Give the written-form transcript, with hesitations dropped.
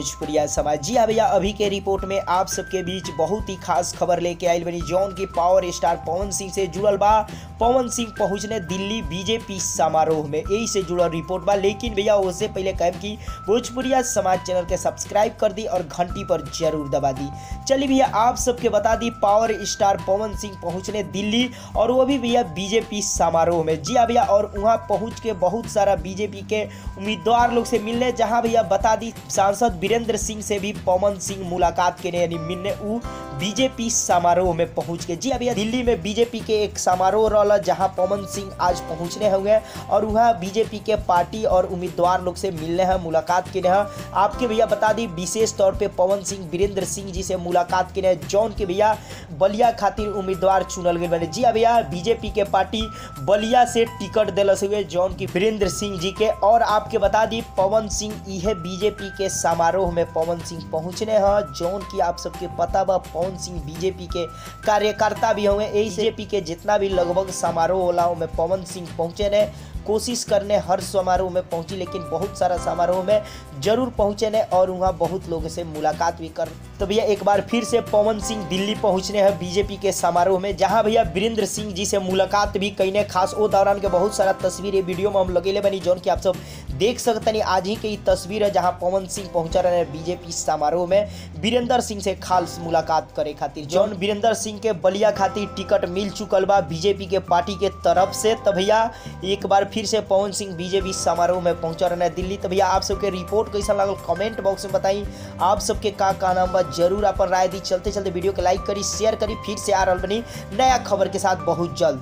भोजपुरिया समाज। जी हाँ भैया, अभी के रिपोर्ट में आप सबके बीच बहुत ही खास खबर लेके आइल बनी, जौन की पावर स्टार पवन सिंह से जुड़ल बा। पवन सिंह पहुंचने दिल्ली बीजेपी समारोह में, यही से जुड़ल रिपोर्ट बा। लेकिन भैया उससे पहले कहब कि भोजपुरिया समाज चैनल के सब्सक्राइब कर दी और घंटी पर जरूर दबा दी। चलिए भैया, आप सबके बता the power star Pawan Singh पहुंचने दिल्ली, और वो भी भैया बीजेपी समारोह में। जी हाँ भैया, और वहां पहुंच के बहुत सारा बीजेपी के उम्मीदवार लोग से मिलने, जहां भैया बता दी सांसद वीरेंद्र सिंह से भी पवन सिंह मुलाकात के यानी मिलने उ बीजेपी समारोह में पहुंच के। जी भैया, दिल्ली में बीजेपी के एक समारोह रहा जहां पवन सिंह आज पहुंचने होंगे और वह बीजेपी के पार्टी और उम्मीदवार लोग से मिलने हैं, मुलाकात के हैं। आपके भैया बता दी विशेष तौर पे पवन सिंह वीरेंद्र सिंह जी से मुलाकात के हैं, जौन के भैया बलिया खातिर उम्मीदवार चुनल गए बने। जी भैया, बीजेपी के पार्टी बलिया से टिकट दिलस हुए जौन की वीरेंद्र सिंह जी के। और आपके बता दी पवन सिंह यह बीजेपी के समारोह में पवन सिंह पहुंचने हैं, जौन की आप सबके पता बा पवन सिंह बीजेपी के कार्यकर्ता भी होंगे। बीजेपी के जितना भी लगभग समारोह होला में पवन सिंह पहुंचे ने, कोशिश करने हर समारोह में पहुंची, लेकिन बहुत सारा समारोह में जरूर पहुंचे ने और वहाँ बहुत लोगों से मुलाकात भी कर। तो भैया एक बार फिर से पवन सिंह दिल्ली पहुंचने हैं बीजेपी के समारोह में, जहां भैया वीरेंद्र सिंह जी से मुलाकात भी कईने। खास वो दौरान के बहुत सारा तस्वीर वीडियो में हम लगेले बनी, जौन की आप सब देख सकते। आज ही की तस्वीर है जहां पवन सिंह पहुंचा रहे बीजेपी समारोह में वीरेंद्र सिंह से खास मुलाकात करे खातिर, जौन वीरेंद्र सिंह के बलिया खातिर टिकट मिल चुकल बा बीजेपी के पार्टी के तरफ से। तो भैया एक बार फिर से पवन सिंह बीजेपी समारोह में पहुंचा रहे दिल्ली। तो भैया आप सबके रिपोर्ट कैसा लागल कमेंट बॉक्स में बताई। आप सबके का कहना बा जरूर अपन राय दी। चलते चलते वीडियो को लाइक करी, शेयर करी। फिर से आ रहा बनी नया खबर के साथ बहुत जल्द।